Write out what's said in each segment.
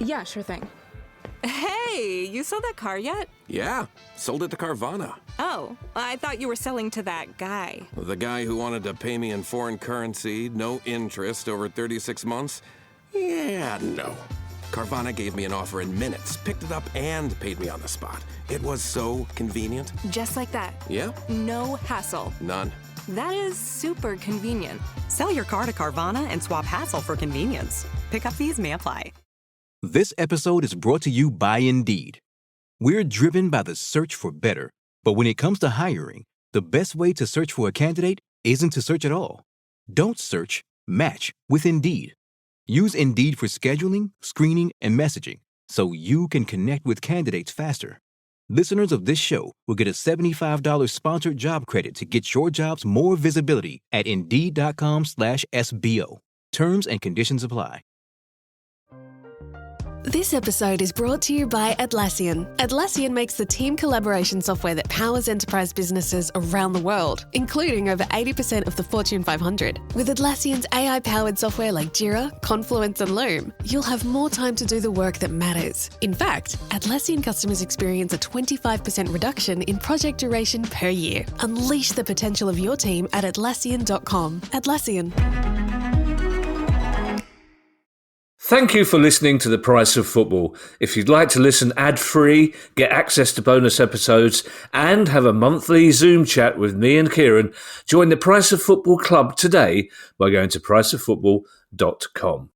Yeah, sure thing. Hey, you sold that car yet? Yeah, sold it to Carvana. Oh, I thought you were selling to that guy. The guy who wanted to pay me in foreign currency, no interest, over 36 months? Yeah, no. Carvana gave me an offer in minutes, picked it up, and paid me on the spot. It was so convenient. Just like that. Yeah? No hassle. None. That is super convenient. Sell your car to Carvana and swap hassle for convenience. Pickup fees may apply. This episode is brought to you by Indeed. We're driven by the search for better, but when it comes to hiring, the best way to search for a candidate isn't to search at all. Don't search, match with Indeed. Use Indeed for scheduling, screening, and messaging so you can connect with candidates faster. Listeners of this show will get a $75 sponsored job credit to get your jobs more visibility at Indeed.com/SBO. Terms and conditions apply. This episode is brought to you by Atlassian. Atlassian makes the team collaboration software that powers enterprise businesses around the world, including over 80% of the Fortune 500. With Atlassian's AI-powered software like Jira, Confluence, and Loom, you'll have more time to do the work that matters. In fact, Atlassian customers experience a 25% reduction in project duration per year. Unleash the potential of your team at Atlassian.com. Atlassian. Thank you for listening to The Price of Football. If you'd like to listen ad-free, get access to bonus episodes, and have a monthly Zoom chat with me and Kieran, join the Price of Football Club today by going to priceoffootball.com.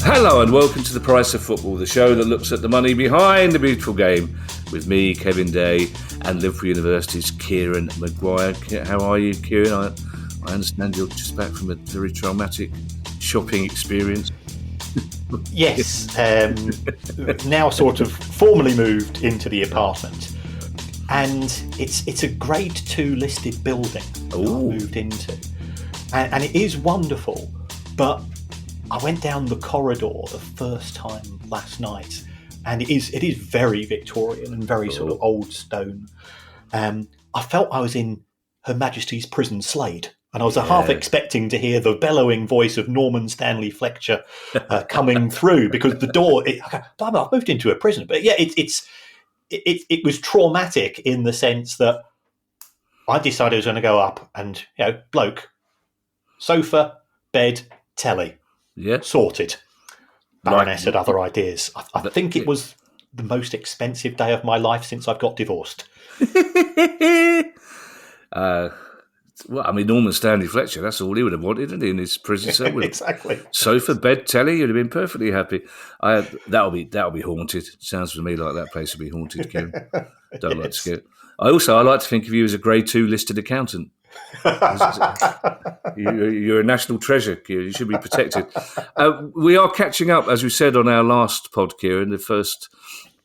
Hello and welcome to The Price of Football, the show that looks at the money behind the beautiful game, with me, Kevin Day, and Liverpool University's Kieran Maguire. How are you, Kieran? I understand you're just back from a very traumatic shopping experience. Yes, now sort of formally moved into the apartment, and it's a Grade 2 listed building that I moved into, and it is wonderful. But I went down the corridor the first time last night, and it is very Victorian and very sort of old stone. I felt I was in Her Majesty's Prison Slade, and I was half expecting to hear the bellowing voice of Norman Stanley Fletcher coming through, because the door. I've moved into a prison, but yeah, it was traumatic in the sense that I decided I was going to go up and bloke, sofa, bed, telly, sorted. Baroness had other ideas. I think it was the most expensive day of my life since I've got divorced. Well, I mean, Norman Stanley Fletcher, that's all he would have wanted, didn't he, in his prison cell? Exactly. Sofa, bed, telly, you'd have been perfectly happy. That'll be haunted. Sounds to me like that place will be haunted, Kieran. Don't like to scare it. I like to think of you as a Grade 2 listed accountant. You're a national treasure, Kieran. You should be protected. We are catching up, as we said on our last pod, Kieran, the first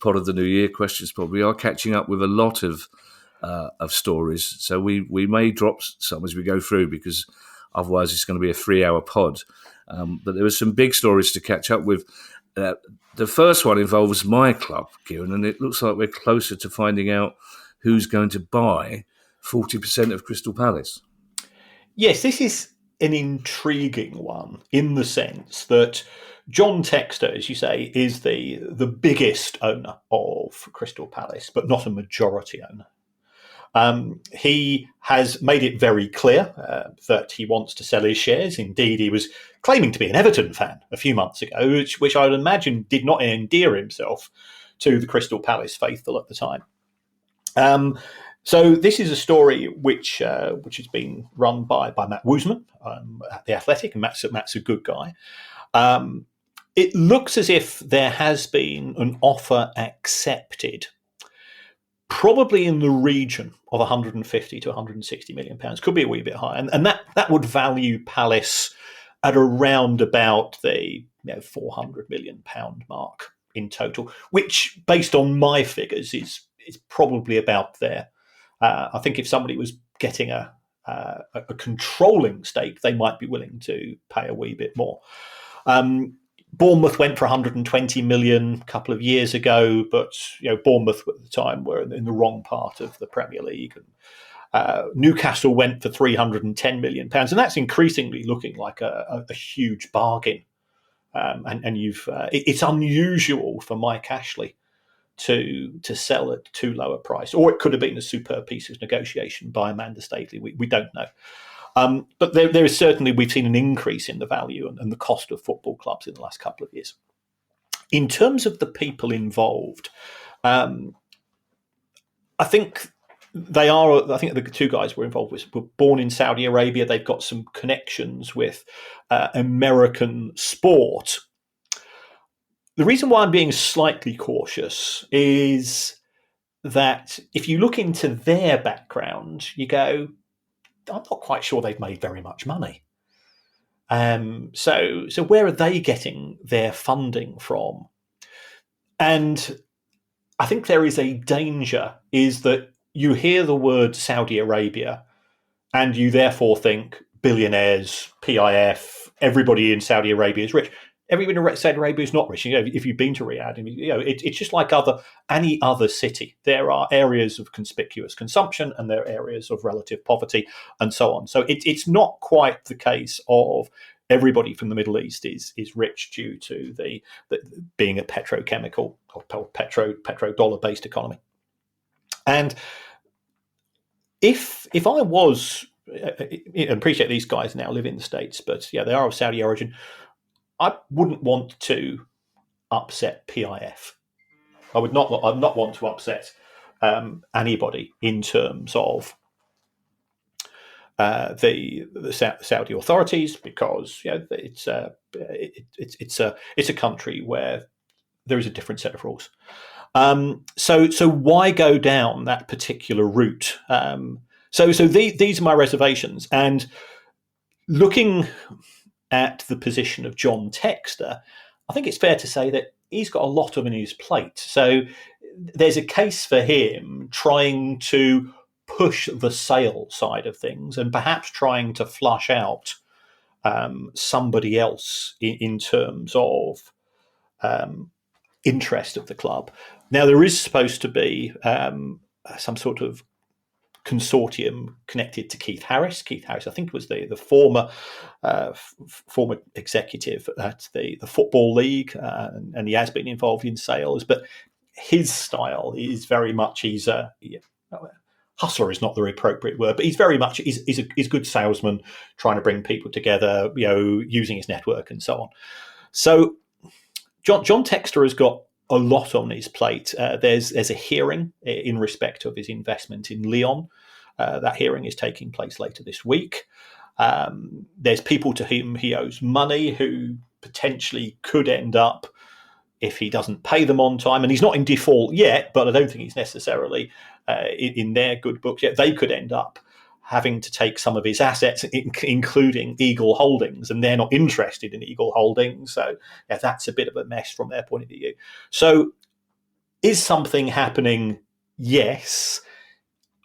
pod of the New Year questions pod. We are catching up with a lot of stories, so we may drop some as we go through, because otherwise it's going to be a 3-hour pod. But there were some big stories to catch up with. The first one involves my club, Kieran, and it looks like we're closer to finding out who's going to buy 40% of Crystal Palace. Yes, this is an intriguing one in the sense that John Textor, as you say, is the biggest owner of Crystal Palace, but not a majority owner. He has made it very clear that he wants to sell his shares. Indeed, he was claiming to be an Everton fan a few months ago, which I would imagine did not endear himself to the Crystal Palace faithful at the time. So this is a story which has been run by Matt Woosman at The Athletic, and Matt's a good guy. It looks as if there has been an offer accepted, probably in the region of 150 to 160 million pounds, could be a wee bit higher, and that would value Palace at around about the 400 million pound mark in total, which, based on my figures, is probably about there. I think if somebody was getting a controlling stake, they might be willing to pay a wee bit more. Bournemouth went for 120 million a couple of years ago, but Bournemouth at the time were in the wrong part of the Premier League. And Newcastle went for 310 million pounds, and that's increasingly looking like a huge bargain. And it's unusual for Mike Ashley to sell at too low a price, or it could have been a superb piece of negotiation by Amanda Staveley. We don't know. But there is certainly, we've seen an increase in the value and the cost of football clubs in the last couple of years. In terms of the people involved, I think the two guys were born in Saudi Arabia. They've got some connections with American sport. The reason why I'm being slightly cautious is that if you look into their background, you go, I'm not quite sure they've made very much money. So where are they getting their funding from? And I think there is a danger is that you hear the word Saudi Arabia and you therefore think billionaires, PIF, everybody in Saudi Arabia is rich. Everybody in Saudi Arabia is not rich. If you've been to Riyadh, it's just like any other city. There are areas of conspicuous consumption and there are areas of relative poverty and so on. So it's not quite the case of everybody from the Middle East is rich due to the being a petrochemical or petrodollar based economy. And if I was, I appreciate these guys now live in the States, but they are of Saudi origin. I wouldn't want to upset PIF. I would not want to upset anybody in terms of the Saudi authorities, because it's a country where there is a different set of rules. So why go down that particular route? So these are my reservations, and looking at the position of John Textor, I think it's fair to say that he's got a lot on his plate. So there's a case for him trying to push the sale side of things and perhaps trying to flush out somebody else in terms of interest of the club. Now, there is supposed to be some sort of consortium connected to Keith Harris. Keith Harris, I think, was the former executive at the Football League, and he has been involved in sales. But his style is very much hustler is not the appropriate word, but he's very much he's a good salesman, trying to bring people together, using his network and so on. So John Textor has got a lot on his plate. There's a hearing in respect of his investment in Lyon. That hearing is taking place later this week. There's people to whom he owes money who potentially could end up, if he doesn't pay them on time, and he's not in default yet, but I don't think he's necessarily in their good books yet, they could end up having to take some of his assets, including Eagle Holdings, and they're not interested in Eagle Holdings. So that's a bit of a mess from their point of view. So is something happening? Yes.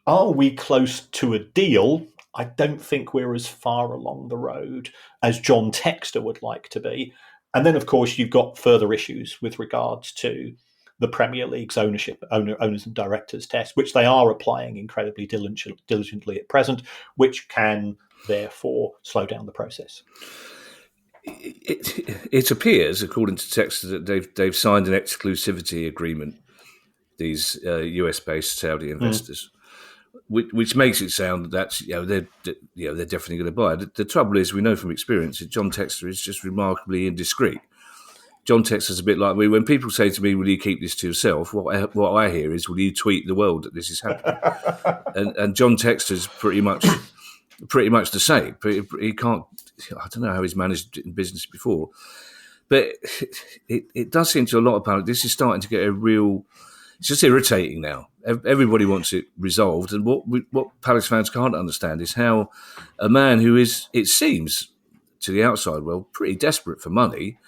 Are we close to a deal? I don't think we're as far along the road as John Textor would like to be. And then, of course, you've got further issues with regards to the Premier League's owners and directors test, which they are applying incredibly diligently at present, which can therefore slow down the process. It appears, according to Texas, that they've signed an exclusivity agreement, these US-based Saudi investors, which makes it sound that they're definitely going to buy. The trouble is, we know from experience that John Textor is just remarkably indiscreet. John Textor's a bit like me. When people say to me, "Will you keep this to yourself?" What I hear is, "Will you tweet the world that this is happening?" and John Textor's pretty much the same. He can't. I don't know how he's managed in business before, but it does seem to a lot of people. This is starting to get a real. It's just irritating now. Everybody wants it resolved, and what Palace fans can't understand is how a man who is, it seems, to the outside world, pretty desperate for money,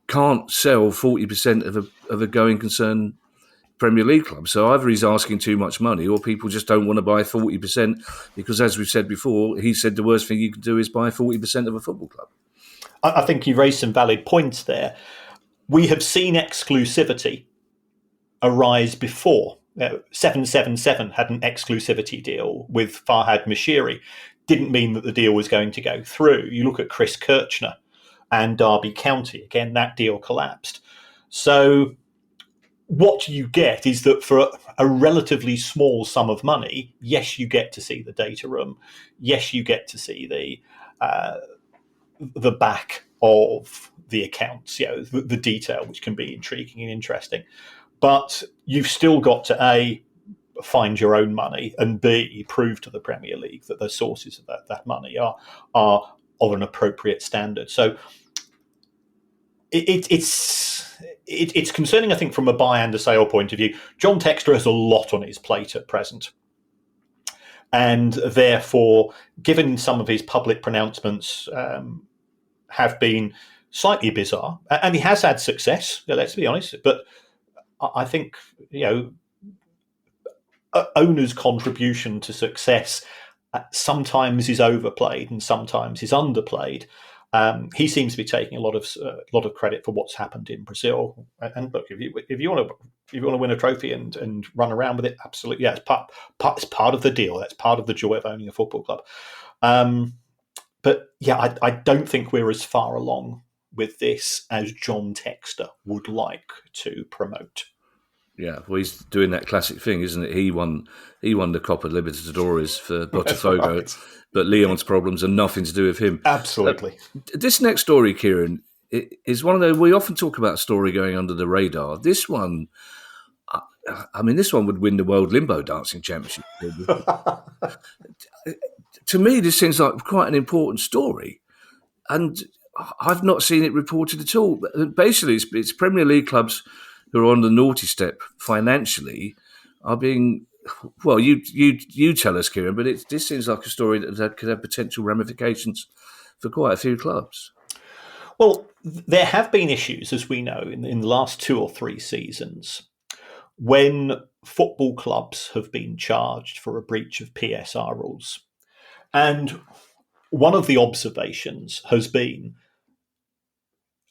can't sell 40% of a going concern Premier League club. So either he's asking too much money, or people just don't want to buy 40%, because, as we've said before, he said the worst thing you can do is buy 40% of a football club. I think you raised some valid points there. We have seen exclusivity arise before. 777 had an exclusivity deal with Farhad Mashiri. Didn't mean that the deal was going to go through. You look at Chris Kirchner and Derby County. Again, that deal collapsed. So what you get is that for a relatively small sum of money, yes, you get to see the data room. Yes, you get to see the back of the accounts, the detail, which can be intriguing and interesting. But you've still got to A, find your own money, and B, prove to the Premier League that the sources of that money are of an appropriate standard. So it's concerning, I think, from a buy and a sale point of view. John Textor has a lot on his plate at present. And therefore, given some of his public pronouncements have been slightly bizarre, and he has had success, let's be honest, but I think, owners' contribution to success sometimes is overplayed and sometimes is underplayed. He seems to be taking a lot of credit for what's happened in Brazil. And look, if you want to win a trophy and run around with it, absolutely, yeah, it's part of the deal. That's part of the joy of owning a football club. But yeah, I don't think we're as far along with this as John Textor would like to promote. Yeah, well, he's doing that classic thing, isn't it? He won the Copa Libertadores for Botafogo, right. But Leon's problems are nothing to do with him. Absolutely. This next story, Kieran, is one of those. We often talk about a story going under the radar. This one, this one would win the World Limbo Dancing Championship. To me, this seems like quite an important story, and I've not seen it reported at all. Basically, it's Premier League clubs who are on the naughty step financially are being, well, you tell us, Kieran, but this seems like a story that could have potential ramifications for quite a few clubs. Well, there have been issues, as we know, in the last 2 or 3 seasons when football clubs have been charged for a breach of PSR rules. And one of the observations has been,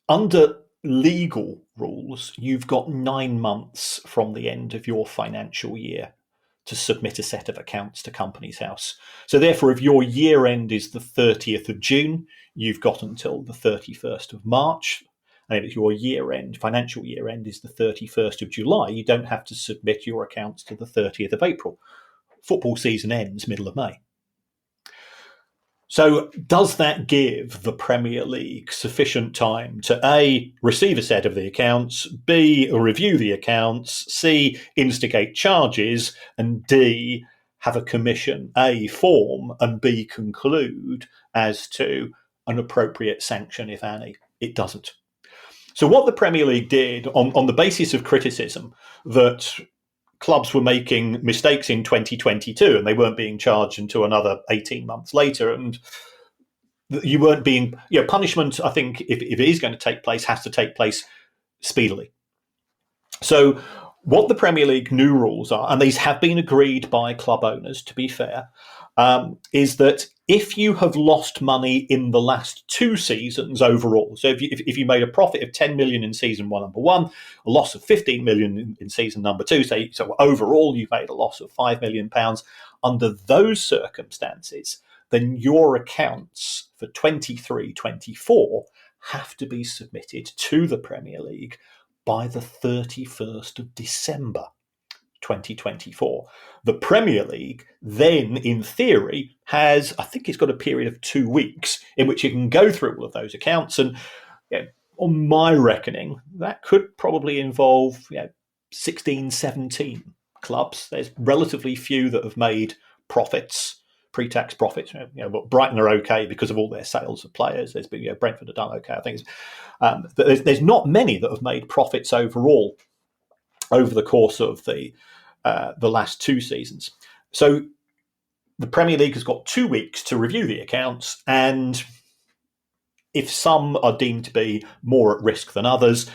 under legal rules, you've got 9 months from the end of your financial year to submit a set of accounts to Companies House. So therefore, if your year end is the 30th of June, you've got until the 31st of March. And if your financial year end is the 31st of July, you don't have to submit your accounts to the 30th of April. Football season ends middle of May. So does that give the Premier League sufficient time to A, receive a set of the accounts, B, review the accounts, C, instigate charges, and D, have a commission, A, form, and B, conclude as to an appropriate sanction, if any? It doesn't. So what the Premier League did on the basis of criticism that clubs were making mistakes in 2022 and they weren't being charged until another 18 months later, and you weren't being, punishment, I think, if it is going to take place, has to take place speedily. So what the Premier League new rules are, and these have been agreed by club owners, to be fair, is that if you have lost money in the last 2 seasons overall, so if you made a profit of 10 million in season number 1, a loss of 15 million in season number 2, so overall you've made a loss of £5 million, under those circumstances, then your accounts for 23-24 have to be submitted to the Premier League by the 31st of December 2024. The Premier League then, in theory, has, I think it's got a period of 2 weeks in which you can go through all of those accounts. And on my reckoning, that could probably involve 16, 17 clubs. There's relatively few that have made profits, pre-tax profits. But Brighton are okay because of all their sales of players. There's been, Brentford have done okay, I think. But there's not many that have made profits overall over the course of the last 2 seasons. So the Premier League has got 2 weeks to review the accounts, and if some are deemed to be more at risk than others,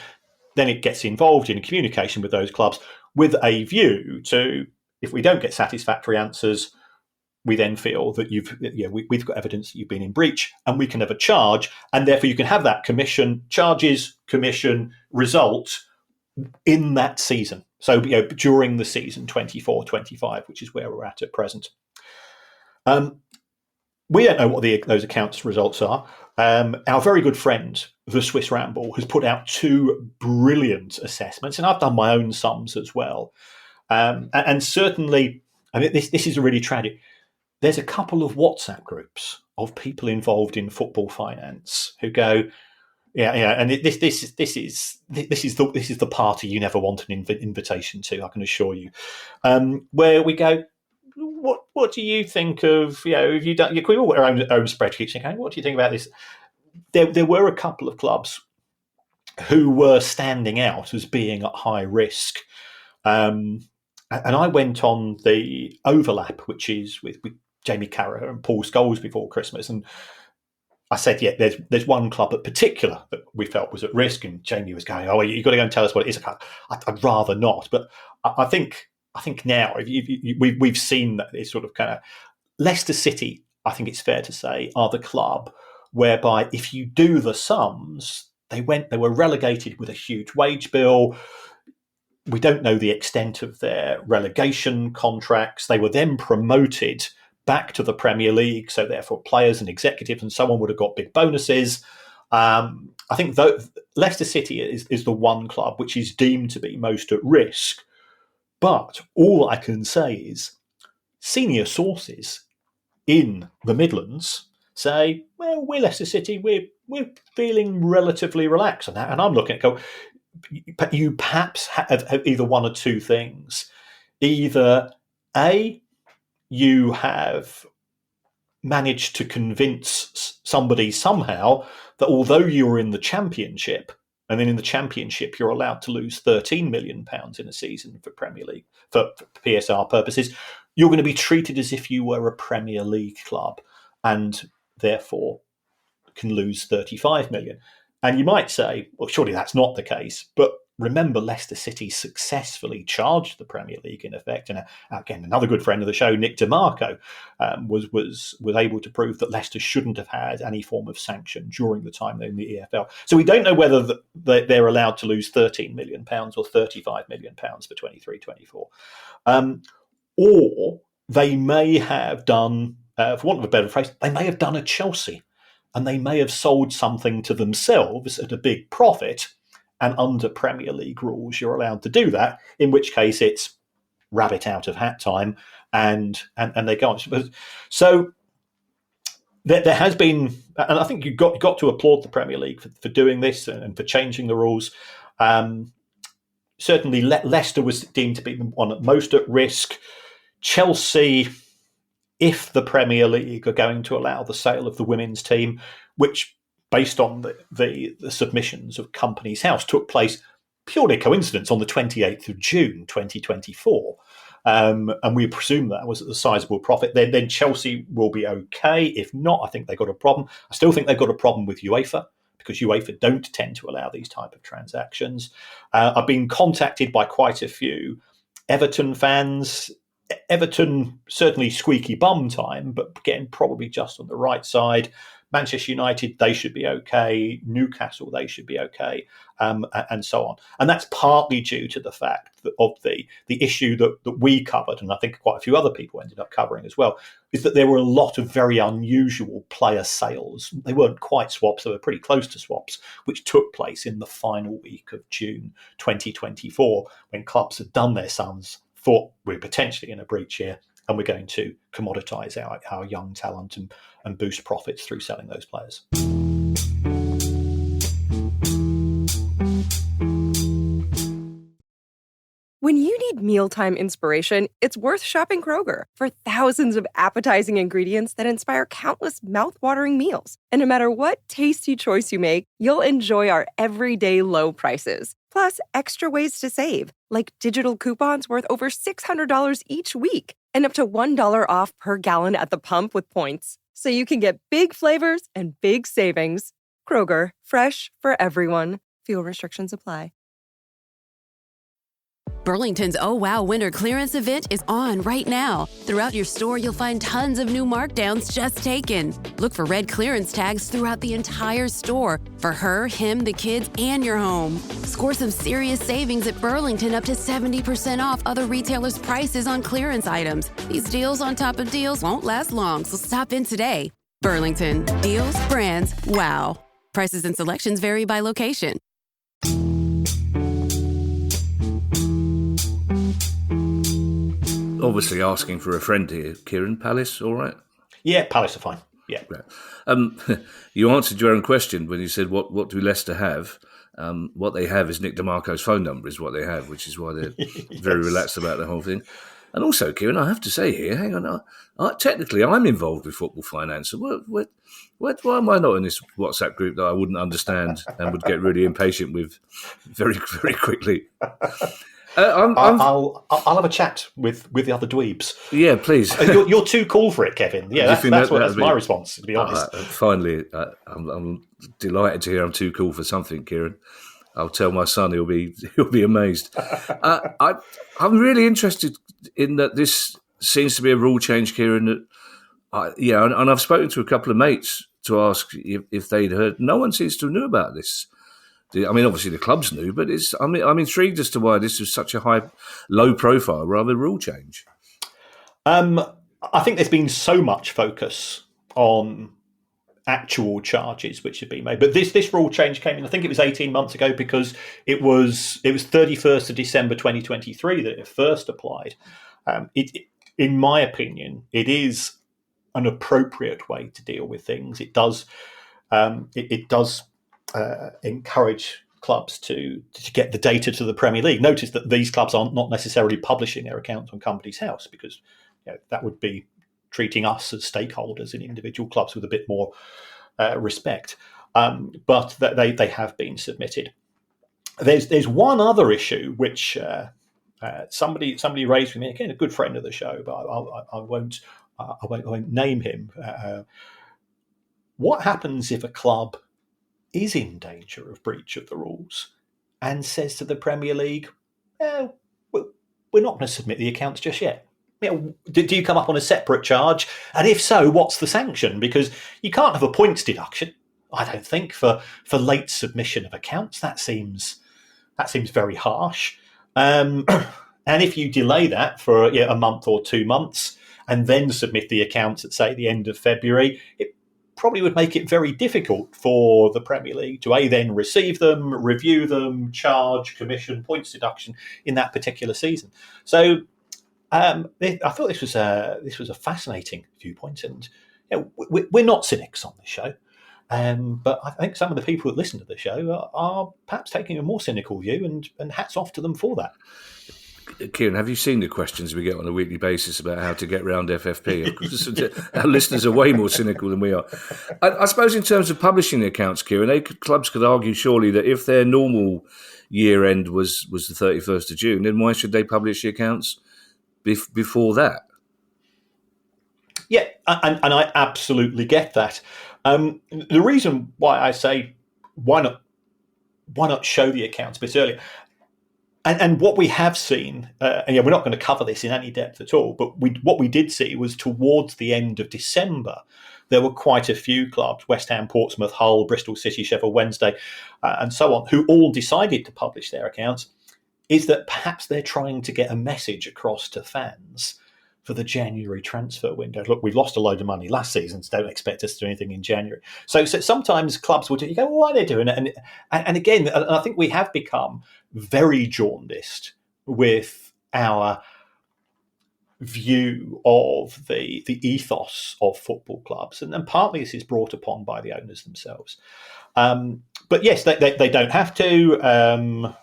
then it gets involved in communication with those clubs with a view to, if we don't get satisfactory answers, we then feel that we've got evidence that you've been in breach, and we can have a charge, and therefore you can have that commission result in that season. So during the season 24-25, which is where we're at present. We don't know what those accounts results are. Our very good friend, the Swiss Ramble, has put out 2 brilliant assessments, and I've done my own sums as well. And certainly, I mean, this is really tragic. There's a couple of WhatsApp groups of people involved in football finance who go, and this is the party you never want an invitation to, I can assure you. Where we go, what do you think of, have you done, we all got our own spreadsheets, okay, what do you think about this? There were a couple of clubs who were standing out as being at high risk. And I went on the overlap, which is with Jamie Carragher and Paul Scholes before Christmas, and I said, there's one club in particular that we felt was at risk, and Jamie was going, you've got to go and tell us what it is. I'd rather not, but I think now we've seen that it's sort of kind of Leicester City. I think it's fair to say are the club whereby if you do the sums, they were relegated with a huge wage bill. We don't know the extent of their relegation contracts. They were then promoted back to the Premier League, so therefore players and executives and so on would have got big bonuses. I think Leicester City is the one club which is deemed to be most at risk. But all I can say is senior sources in the Midlands say, well, we're Leicester City, we're feeling relatively relaxed on that. And I'm looking at go, you perhaps have either one or two things. Either A, you have managed to convince somebody somehow that although you're in the Championship, and then in the Championship you're allowed to lose £13 million in a season for Premier League, for PSR purposes, you're going to be treated as if you were a Premier League club and therefore can lose 35 million. And you might say, well, surely that's not the case. But remember, Leicester City successfully charged the Premier League in effect. And again, another good friend of the show, Nick DeMarco, was able to prove that Leicester shouldn't have had any form of sanction during the time they're in the EFL. So we don't know whether they're allowed to lose £13 million or £35 million for 23-24. Or they may have done, for want of a better phrase, they may have done a Chelsea. And they may have sold something to themselves at a big profit, and under Premier League rules, you're allowed to do that, in which case it's rabbit out of hat time, and they go on. So there has been, and I think you've got to applaud the Premier League for doing this and for changing the rules. Certainly Leicester was deemed to be the one most at risk. Chelsea, if the Premier League are going to allow the sale of the women's team, which, based on the submissions of Companies House, took place purely coincidence on the 28th of June 2024, and we presume that was a sizable profit, then Chelsea will be okay. If not, I think they've got a problem. I still think they've got a problem with UEFA, because UEFA don't tend to allow these type of transactions. I've been contacted by quite a few Everton fans. Everton, certainly squeaky bum time, but getting probably just on the right side. Manchester United, they should be okay. Newcastle, they should be okay, and so on. And that's partly due to the fact of the issue that we covered, and I think quite a few other people ended up covering as well, is that there were a lot of very unusual player sales. They weren't quite swaps, they were pretty close to swaps, which took place in the final week of June 2024, when clubs had done their sums, thought we're potentially in a breach here, and we're going to commoditise our young talent and boost profits through selling those players. When you need mealtime inspiration, it's worth shopping Kroger for thousands of appetizing ingredients that inspire countless mouth-watering meals. And no matter what tasty choice you make, you'll enjoy our everyday low prices. Plus, extra ways to save, like digital coupons worth over $600 each week and up to $1 off per gallon at the pump with points. So you can get big flavors and big savings. Kroger, fresh for everyone. Fuel restrictions apply. Burlington's Oh Wow Winter Clearance event is on right now. Throughout your store, you'll find tons of new markdowns just taken. Look for red clearance tags throughout the entire store for her, him, the kids, and your home. Score some serious savings at Burlington, up to 70% off other retailers' prices on clearance items. These deals on top of deals won't last long, so stop in today. Burlington. Deals, brands, wow. Prices and selections vary by location. Obviously asking for a friend here. Kieran, Palace, all right? Yeah, Palace are fine. Yeah. Right. You answered your own question when you said, what do Leicester have? What they have is Nick DeMarco's phone number is what they have, which is why they're very relaxed about the whole thing. And also, Kieran, I have to say here, hang on, technically I'm involved with football finance. So why am I not in this WhatsApp group that I wouldn't understand and would get really impatient with very, very quickly? I'll have a chat with the other dweebs. Yeah, please. You're too cool for it, Kevin. Yeah, that's my response, to be honest. Finally, I'm delighted to hear I'm too cool for something, Kieran. I'll tell my son; he'll be amazed. I'm really interested in that. This seems to be a rule change, Kieran. And I've spoken to a couple of mates to ask if they'd heard. No one seems to have knew about this. I mean, obviously the clubs knew, but I'm intrigued as to why this was such a low profile, rather rule change. I think there's been so much focus on actual charges which have been made, but this rule change came in. I think it was 18 months ago, because it was 31st of December 2023 that it first applied. In my opinion, it is an appropriate way to deal with things. It does encourage clubs to get the data to the Premier League. Notice that these clubs are not necessarily publishing their accounts on Companies House, because that would be treating us as stakeholders in individual clubs with a bit more respect. But they have been submitted. There's one other issue which somebody raised with me, again, a good friend of the show, but I won't name him. What happens if a club is in danger of breach of the rules and says to the Premier League, we're not going to submit the accounts just yet? Do you come up on a separate charge? And if so, what's the sanction? Because you can't have a points deduction, I don't think, for late submission of accounts. That seems very harsh. And if you delay that for a month or 2 months and then submit the accounts at, say, the end of February, it probably would make it very difficult for the Premier League to then receive them, review them, charge, commission, points deduction in that particular season. So I thought this was a fascinating viewpoint, and we're not cynics on this show, but I think some of the people that listen to the show are perhaps taking a more cynical view, and hats off to them for that. Kieran, have you seen the questions we get on a weekly basis about how to get around FFP? Our listeners are way more cynical than we are. I suppose in terms of publishing the accounts, Kieran, clubs could argue surely that if their normal year end was the 31st of June, then why should they publish the accounts before that? Yeah, and I absolutely get that. The reason why I say why not show the accounts a bit earlier, and what we have seen, we're not going to cover this in any depth at all, but what we did see was towards the end of December, there were quite a few clubs, West Ham, Portsmouth, Hull, Bristol City, Sheffield Wednesday, and so on, who all decided to publish their accounts. Is that perhaps they're trying to get a message across to fans for the January transfer window? Look, we've lost a load of money last season, so don't expect us to do anything in January. So sometimes clubs will do, you go, well, why are they doing it? And again, I think we have become very jaundiced with our view of the ethos of football clubs. And partly this is brought upon by the owners themselves. But yes, they don't have to.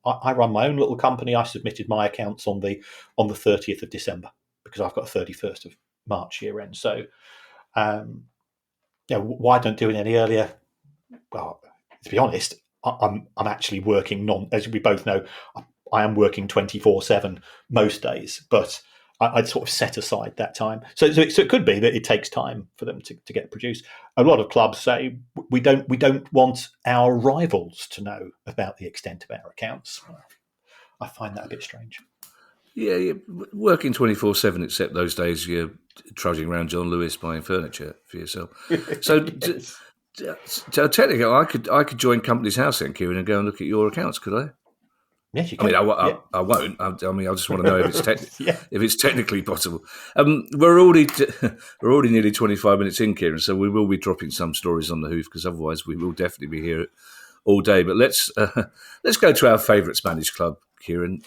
I run my own little company. I submitted my accounts on the 30th of December because I've got a 31st of March year end. So, why don't do it any earlier? Well, to be honest, I'm actually working as we both know, I am working 24/7 most days, but I'd sort of set aside that time. So it could be that it takes time for them to get produced. A lot of clubs say we don't want our rivals to know about the extent of our accounts. I find that a bit strange. Yeah, you're working 24/7, except those days you're trudging around John Lewis buying furniture for yourself. So, so technically, I could join Company's House then, Kieran, and go and look at your accounts, could I? Yes, you I can. mean, I won't. I mean, I just want to know if it's Yeah. if it's technically possible. We're already nearly 25 minutes in, Kieran, so we will be dropping some stories on the hoof because otherwise we will definitely be here all day. But let's go to our favourite Spanish club, Kieran,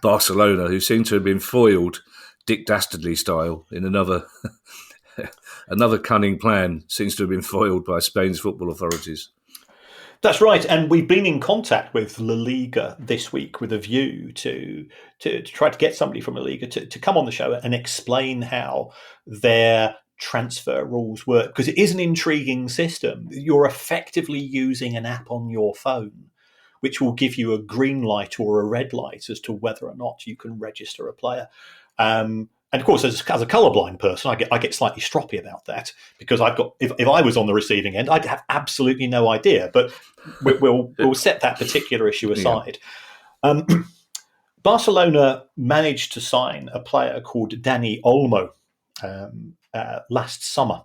Barcelona, who seem to have been foiled, Dick Dastardly style, in another cunning plan. Seems to have been foiled by Spain's football authorities. That's right, and we've been in contact with La Liga this week with a view to try to get somebody from La Liga to come on the show and explain how their transfer rules work, because it is an intriguing system. You're effectively using an app on your phone which will give you a green light or a red light as to whether or not you can register a player. And of course, as a colourblind person, I get slightly stroppy about that because I've got if I was on the receiving end, I'd have absolutely no idea. But we'll set that particular issue aside. Yeah. Barcelona managed to sign a player called Dani Olmo last summer,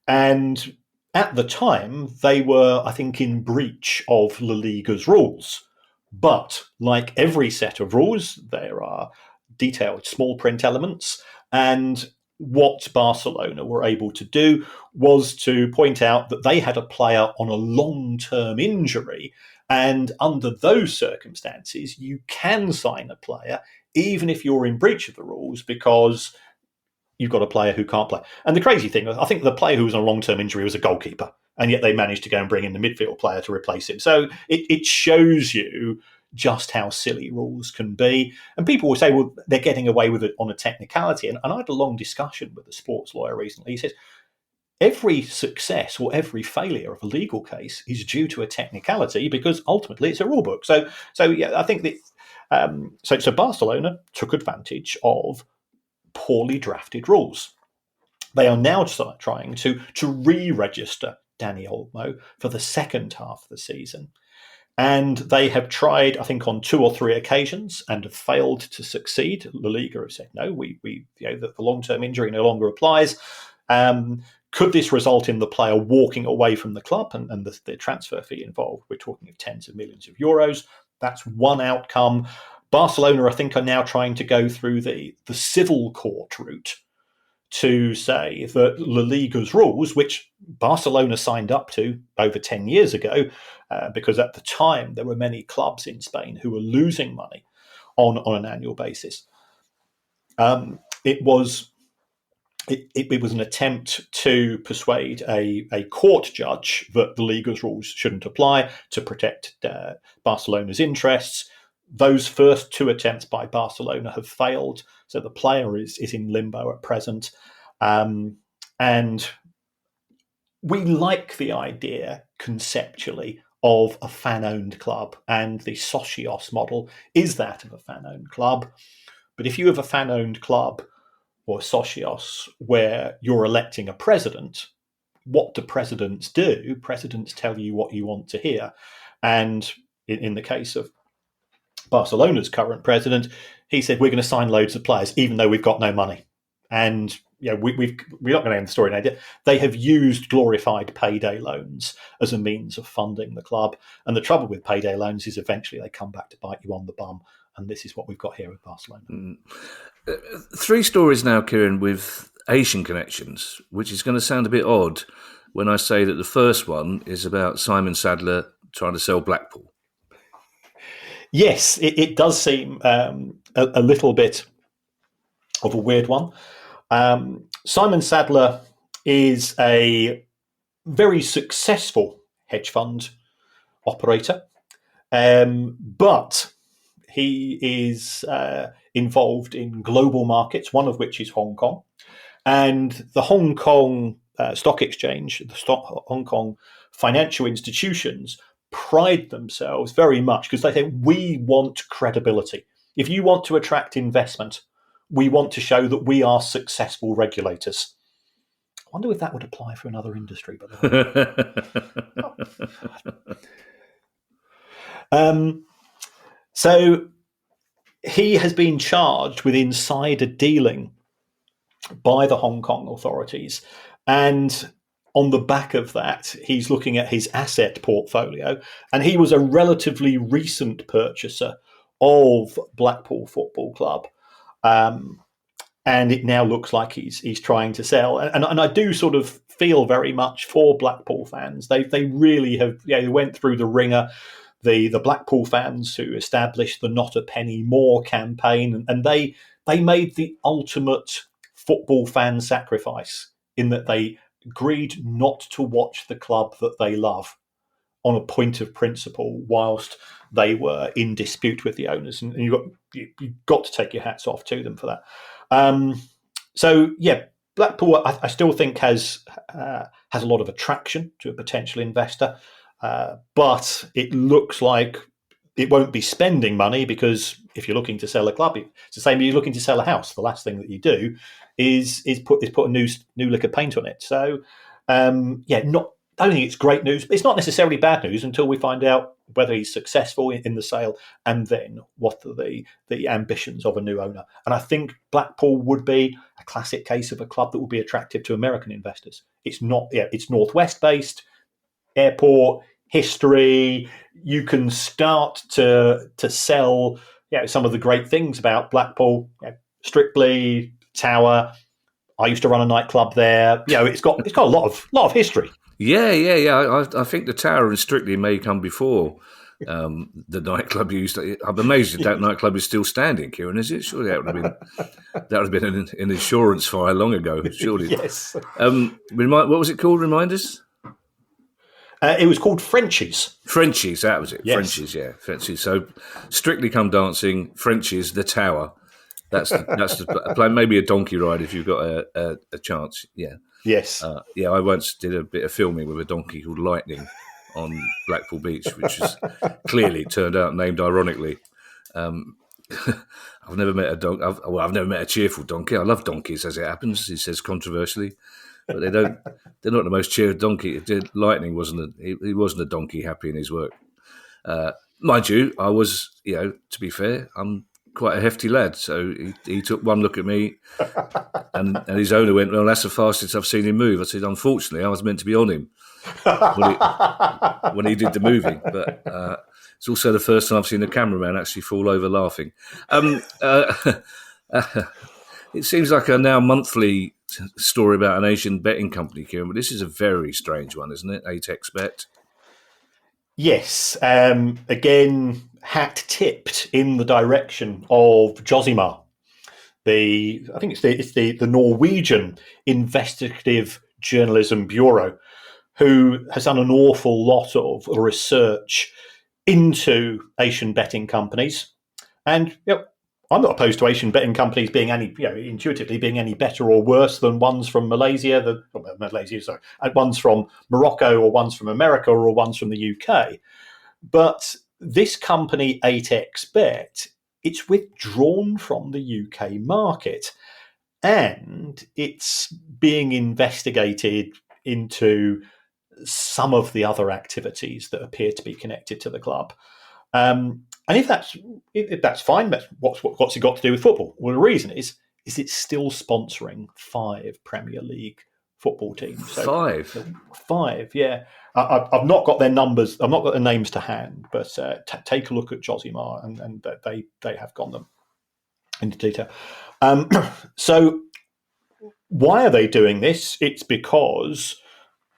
and at the time they were, I think, in breach of La Liga's rules. But like every set of rules, there are detailed small print elements, and what Barcelona were able to do was to point out that they had a player on a long-term injury, and under those circumstances you can sign a player even if you're in breach of the rules because you've got a player who can't play. And the crazy thing, I think the player who was on a long-term injury was a goalkeeper, and yet they managed to go and bring in the midfield player to replace him. So it shows you just how silly rules can be. And people will say, well, they're getting away with it on a technicality. And I had a long discussion with a sports lawyer recently. He says, every success or every failure of a legal case is due to a technicality because ultimately it's a rule book. So yeah, I think that so Barcelona took advantage of poorly drafted rules. They are now trying to re-register Dani Olmo for the second half of the season. And they have tried, I think, on 2 or 3 occasions and have failed to succeed. La Liga have said, no, the long-term injury no longer applies. Could this result in the player walking away from the club and the transfer fee involved? We're talking of tens of millions of euros. That's one outcome. Barcelona, I think, are now trying to go through the civil court route to say that La Liga's rules, which Barcelona signed up to over 10 years ago, because at the time there were many clubs in Spain who were losing money on an annual basis. It was an attempt to persuade a court judge that the Liga's rules shouldn't apply to protect Barcelona's interests. Those first 2 attempts by Barcelona have failed, so the player is in limbo at present. And we like the idea conceptually of a fan-owned club, and the Socios model is that of a fan-owned club. But if you have a fan-owned club or Socios where you're electing a president, what do presidents do? Presidents tell you what you want to hear. And in the case of Barcelona's current president, he said, we're going to sign loads of players, even though we've got no money. And we're not going to end the story now. They have used glorified payday loans as a means of funding the club. And the trouble with payday loans is eventually they come back to bite you on the bum. And this is what we've got here with Barcelona. 3 stories now, Kieran, with Asian connections, which is going to sound a bit odd when I say that the first one is about Simon Sadler trying to sell Blackpool. Yes, it does seem a little bit of a weird one. Simon Sadler is a very successful hedge fund operator, but he is involved in global markets, one of which is Hong Kong. And the Hong Kong Stock Exchange, Hong Kong financial institutions pride themselves very much because they think we want credibility. If you want to attract investment, we want to show that we are successful regulators. I wonder if that would apply for another industry, by the way. So he has been charged with insider dealing by the Hong Kong authorities. And on the back of that, he's looking at his asset portfolio. And he was a relatively recent purchaser of Blackpool Football Club. And it now looks like he's trying to sell. And I do sort of feel very much for Blackpool fans. They really have, they went through the ringer. The Blackpool fans who established the Not a Penny More campaign, and they made the ultimate football fan sacrifice in that they agreed not to watch the club that they love on a point of principle whilst they were in dispute with the owners. And you've got to take your hats off to them for that. So, Blackpool, I still think has a lot of attraction to a potential investor, but it looks like it won't be spending money, because if you're looking to sell a club, it's the same as you're looking to sell a house. The last thing that you do is put a new lick of paint on it. So, I don't think it's great news. It's not necessarily bad news until we find out whether he's successful in the sale, and then what are the ambitions of a new owner. And I think Blackpool would be a classic case of a club that would be attractive to American investors. It's not, it's Northwest based, airport, history. You can start to sell some of the great things about Blackpool. Strictly, Tower. I used to run a nightclub there. It's got a lot of history. Yeah. I think the Tower and Strictly may come before the nightclub used. I'm amazed that nightclub is still standing, Kieran. Is it? Surely that would have been an insurance fire long ago. Surely. Yes. What was it called? Remind us. It was called Frenchies. Frenchies, that was it. Yes. Frenchies, yeah. Frenchies. So, Strictly Come Dancing, Frenchies, the Tower. That's the plan. Maybe a donkey ride if you've got a chance. Yeah. Yes. I once did a bit of filming with a donkey called Lightning on Blackpool Beach, which is clearly turned out named ironically. I've never met a donkey. I've never met a cheerful donkey. I love donkeys, as it happens. He says controversially. But they're not the most cheered donkey. Lightning wasn't he wasn't a donkey happy in his work. Mind you, I was, to be fair, I'm quite a hefty lad. So he took one look at me and his owner went, well, that's the fastest I've seen him move. I said, unfortunately, I was meant to be on him when he did the moving. But it's also the first time I've seen a cameraman actually fall over laughing. It seems like a now monthly story about an Asian betting company, Kieran, but this is a very strange one, isn't it? ATEX-Bet. Yes. Again, hat tipped in the direction of Josimar. I think it's the Norwegian Investigative Journalism Bureau, who has done an awful lot of research into Asian betting companies. And I'm not opposed to Asian betting companies being intuitively being any better or worse than ones from Malaysia, ones from Morocco or ones from America or ones from the UK. But this company, ATEX-Bet, it's withdrawn from the UK market, and it's being investigated into some of the other activities that appear to be connected to the club. And if that's fine, what's it got to do with football? Well, the reason is it's still sponsoring 5 Premier League football teams. So, 5, yeah. I've not got their numbers. I've not got their names to hand, but take a look at Josimar, and they have gone them into detail. So why are they doing this? It's because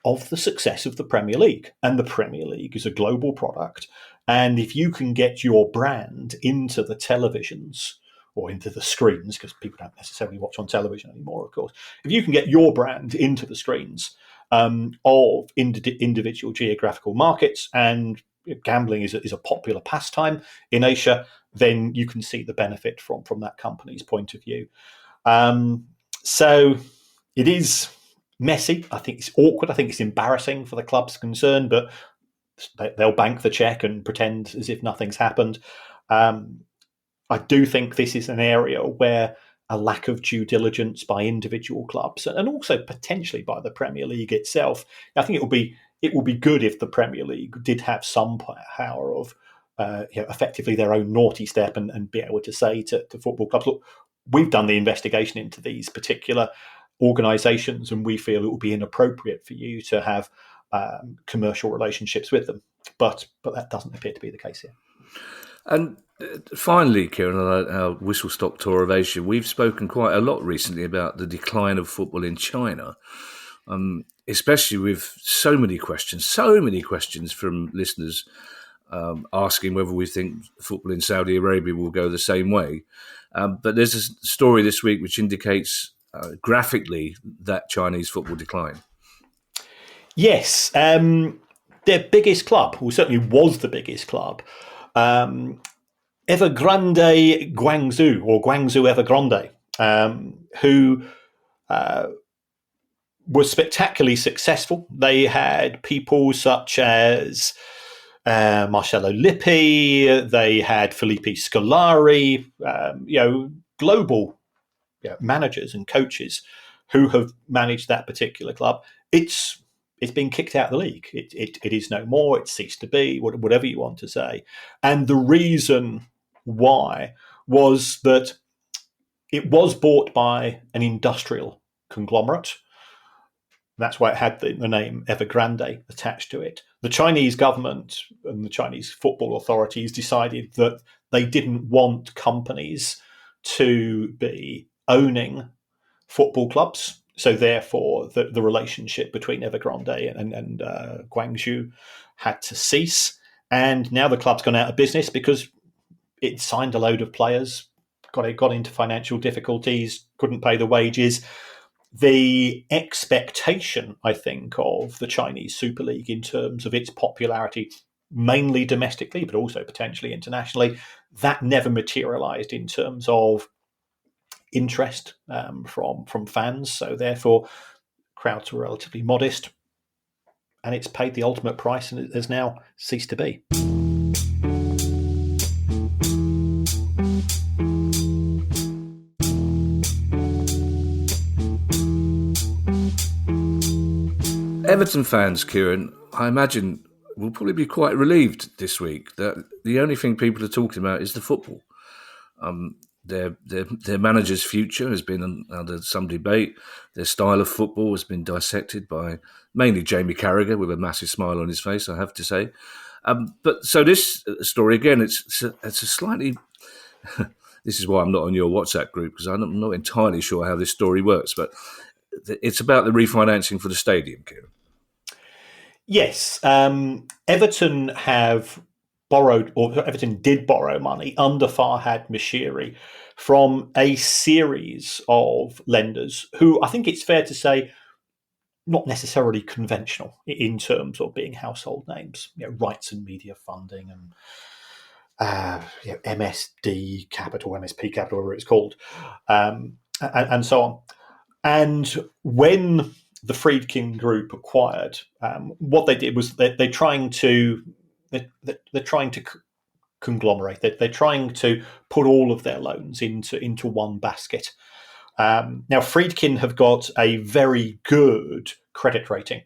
of the success of the Premier League, and the Premier League is a global product. And if you can get your brand into the televisions or into the screens, because people don't necessarily watch on television anymore, of course, if you can get your brand into the screens of individual geographical markets, and gambling is a popular pastime in Asia, then you can see the benefit from that company's point of view. So it is messy. I think it's awkward. I think it's embarrassing for the clubs concerned, but they'll bank the check and pretend as if nothing's happened. I do think this is an area where a lack of due diligence by individual clubs, and also potentially by the Premier League itself. I think it will be good if the Premier League did have some power of effectively their own naughty step and be able to say to football clubs, look, we've done the investigation into these particular organisations and we feel it will be inappropriate for you to have commercial relationships with them. But that doesn't appear to be the case here. And finally, Kieran, on our whistle-stop tour of Asia, we've spoken quite a lot recently about the decline of football in China, especially with so many questions from listeners asking whether we think football in Saudi Arabia will go the same way. But there's a story this week which indicates graphically that Chinese football decline. Yes, their biggest club, or certainly was the biggest club, Evergrande Guangzhou, or Guangzhou Evergrande, who was spectacularly successful. They had people such as Marcello Lippi, they had Felipe Scolari, global managers and coaches who have managed that particular club. It's been kicked out of the league. It is no more. It's ceased to be, whatever you want to say. And the reason why was that it was bought by an industrial conglomerate. That's why it had the name Evergrande attached to it. The Chinese government and the Chinese football authorities decided that they didn't want companies to be owning football clubs. So therefore, the relationship between Evergrande and Guangzhou had to cease. And now the club's gone out of business because it signed a load of players, got into financial difficulties, couldn't pay the wages. The expectation, I think, of the Chinese Super League in terms of its popularity, mainly domestically, but also potentially internationally, that never materialized in terms of interest from fans. So therefore, crowds were relatively modest, and it's paid the ultimate price, and it has now ceased to be. Everton fans, Kieran, I imagine, will probably be quite relieved this week that the only thing people are talking about is the football. Their manager's future has been under some debate. Their style of football has been dissected by mainly Jamie Carragher with a massive smile on his face, I have to say. But so this story, again, it's a slightly... This is why I'm not on your WhatsApp group, because I'm not entirely sure how this story works, but it's about the refinancing for the stadium, Kieran. Yes. Everton have borrowed, or Everton did borrow money under Farhad Moshiri from a series of lenders who I think it's fair to say not necessarily conventional in terms of being household names, rights and media funding and MSD Capital, MSP Capital, whatever it's called, and so on. And when the Friedkin Group acquired, what they did was they're trying to conglomerate. They're trying to put all of their loans into one basket. Now, Friedkin have got a very good credit rating,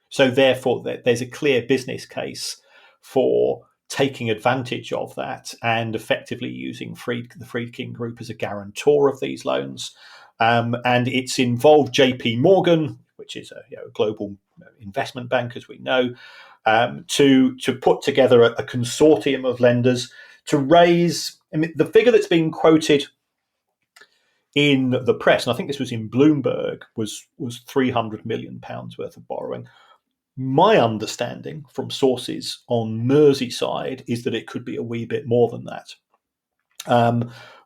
so therefore there's a clear business case for taking advantage of that and effectively using the Friedkin Group as a guarantor of these loans. And it's involved JP Morgan, which is a global investment bank, as we know, to put together a consortium of lenders to raise. I mean, the figure that's been quoted in the press, and I think this was in Bloomberg, was £300 million worth of borrowing. My understanding from sources on Merseyside is that it could be a wee bit more than that.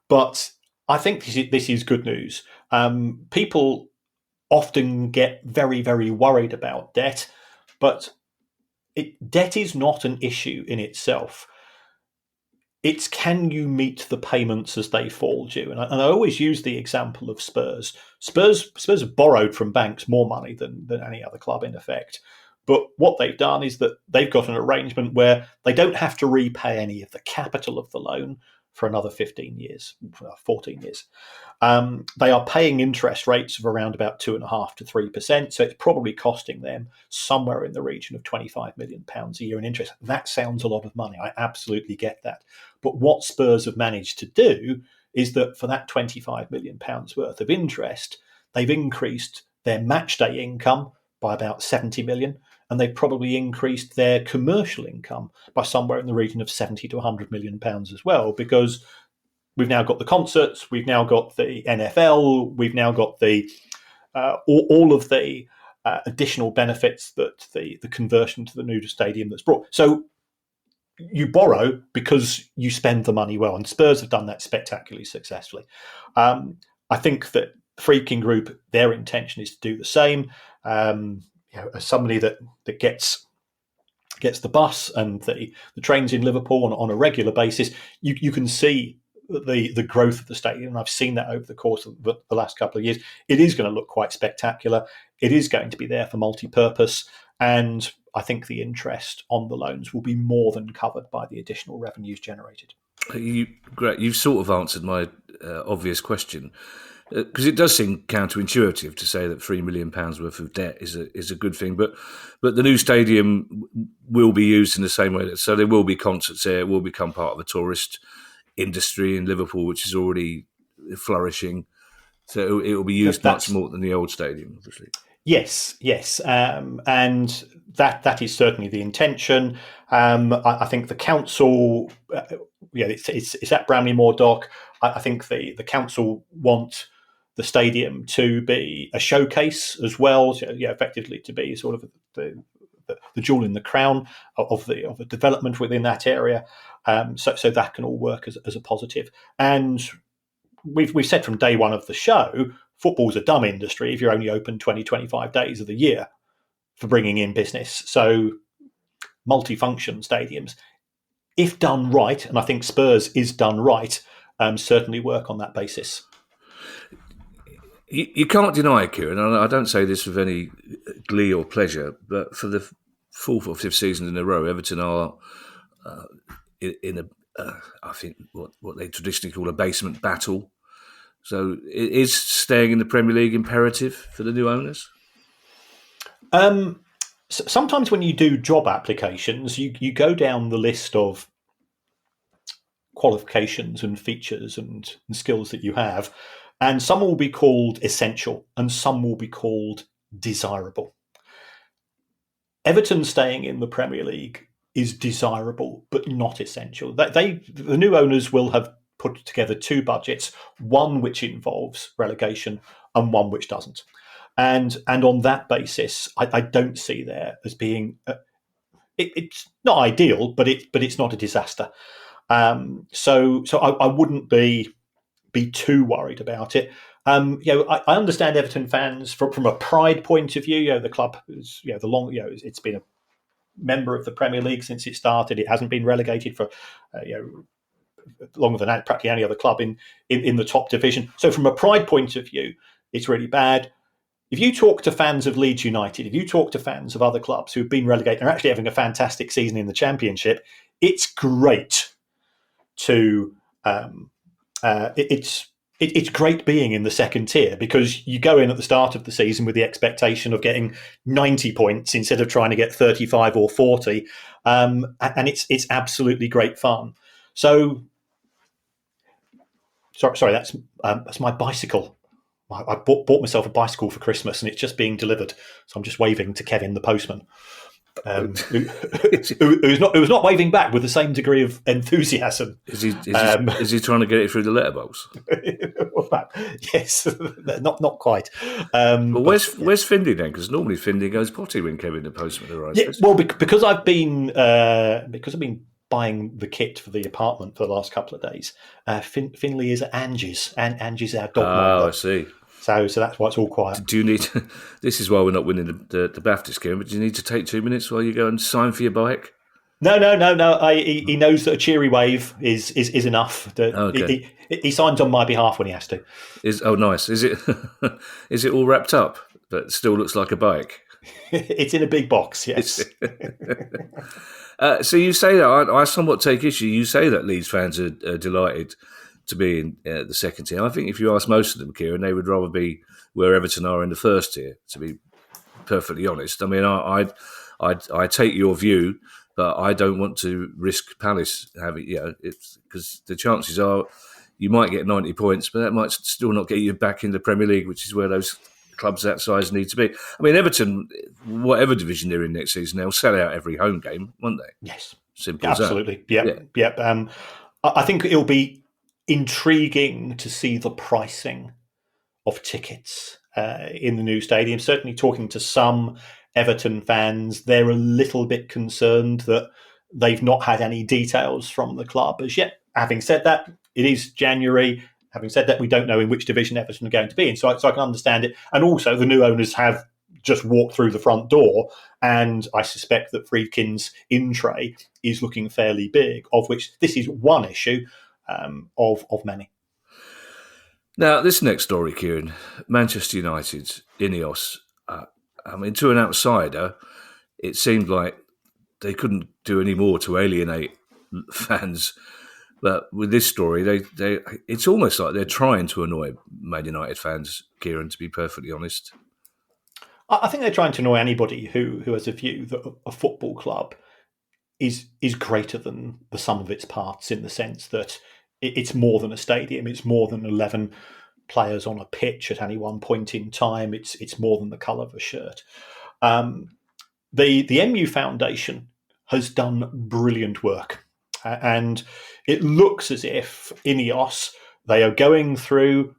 But I think this is good news. People often get very, very worried about debt, but debt is not an issue in itself. It's can you meet the payments as they fall due? And I always use the example of Spurs. Spurs have borrowed from banks more money than any other club in effect. But what they've done is that they've got an arrangement where they don't have to repay any of the capital of the loan. for another 15 years, 14 years. They are paying interest rates of around about 2.5% to 3%. So it's probably costing them somewhere in the region of £25 million a year in interest. That sounds a lot of money. I absolutely get that. But what Spurs have managed to do is that for that £25 million worth of interest, they've increased their match day income by about 70 million, and they've probably increased their commercial income by somewhere in the region of 70 to 100 million pounds as well, because we've now got the concerts, we've now got the NFL, we've now got the all of the additional benefits that the conversion to the new stadium that's brought. So you borrow because you spend the money well, and Spurs have done that spectacularly successfully. I think that Friedkin Group, their intention is to do the same. As somebody that gets the bus and the trains in Liverpool on a regular basis, you can see the growth of the stadium. And I've seen that over the course of the last couple of years. It is going to look quite spectacular. It is going to be there for multi-purpose. And I think the interest on the loans will be more than covered by the additional revenues generated. Great. You've sort of answered my obvious question. Because it does seem counterintuitive to say that £3 million worth of debt is a good thing, but the new stadium will be used in the same way. So there will be concerts there. It will become part of the tourist industry in Liverpool, which is already flourishing. So it will be used much more than the old stadium, obviously. Yes, and that is certainly the intention. I think the council, it's at Bramley Moor Dock. I think the council want the stadium to be a showcase as well, so, effectively to be sort of the jewel in the crown of the development within that area. So that can all work as a positive. And we've said from day one of the show, football's a dumb industry if you're only open 20, 25 days of the year for bringing in business. So multifunction stadiums, if done right, and I think Spurs is done right, certainly work on that basis. You can't deny, Kieran, and I don't say this with any glee or pleasure, but for the fourth or fifth season in a row, Everton are in I think what they traditionally call a basement battle. So is staying in the Premier League imperative for the new owners? Sometimes when you do job applications, you go down the list of qualifications and features and skills that you have, and some will be called essential and some will be called desirable. Everton staying in the Premier League is desirable but not essential. The new owners will have put together two budgets, one which involves relegation and one which doesn't. And on that basis, I don't see there as being it's not ideal, but it's not a disaster. So I wouldn't be too worried about it. I understand Everton fans from a pride point of view. The club is it's been a member of the Premier League since it started. It hasn't been relegated for longer than practically any other club in the top division. So from a pride point of view, it's really bad. If you talk to fans of Leeds United, if you talk to fans of other clubs who've been relegated and are actually having a fantastic season in the Championship, it's great to it's great being in the second tier, because you go in at the start of the season with the expectation of getting 90 points instead of trying to get 35 or 40, and it's absolutely great fun. So, sorry, that's my bicycle. I bought myself a bicycle for Christmas, and it's just being delivered. So I'm just waving to Kevin, the postman, who's not waving back with the same degree of enthusiasm. Is he trying to get it through the letterbox? Yes, not quite. Well, where's Finley then? Because normally Finley goes potty when Kevin, the postman, arrives. Yeah, well, because I've been buying the kit for the apartment for the last couple of days. Finley is at Angie's, and Angie's our dog. Oh, I see. So that's why it's all quiet. Do you need? This is why we're not winning the BAFTA game. But do you need to take 2 minutes while you go and sign for your bike? No. He knows that a cheery wave is enough. Okay. He signs on my behalf when he has to. Nice. Is it all wrapped up, but still looks like a bike? It's in a big box. Yes. So you say that. I somewhat take issue. You say that Leeds fans are delighted to be in the second tier. I think if you ask most of them, Kieran, they would rather be where Everton are in the first tier, to be perfectly honest. I mean, I take your view, but I don't want to risk Palace having, it's because the chances are you might get 90 points, but that might still not get you back in the Premier League, which is where those clubs that size need to be. I mean, Everton, whatever division they're in next season, they'll sell out every home game, won't they? Yes. Simple Absolutely. as that. Yep. I think it'll be intriguing to see the pricing of tickets in the new stadium. Certainly talking to some Everton fans, they're a little bit concerned that they've not had any details from the club as yet. Having said that, it is January. Having said that, we don't know in which division Everton are going to be in, so I can understand it. And also, the new owners have just walked through the front door, and I suspect that Friedkin's in-tray is looking fairly big, of which this is one issue of many. Now, this next story, Kieran, Manchester United, Ineos. I mean, to an outsider, it seemed like they couldn't do any more to alienate fans. But with this story, it's almost like they're trying to annoy Man United fans, Kieran, to be perfectly honest. I think they're trying to annoy anybody who has a view that a football club is greater than the sum of its parts, in the sense that it's more than a stadium, it's more than 11 players on a pitch at any one point in time, it's more than the colour of a shirt. The MU Foundation has done brilliant work, and it looks as if Ineos, they are going through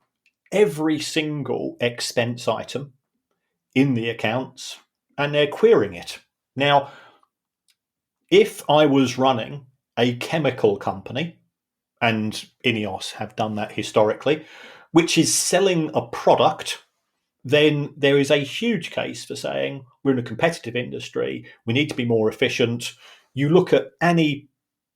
every single expense item in the accounts and they're querying it. Now, if I was running a chemical company, and Ineos have done that historically, which is selling a product, then there is a huge case for saying we're in a competitive industry, we need to be more efficient. You look at any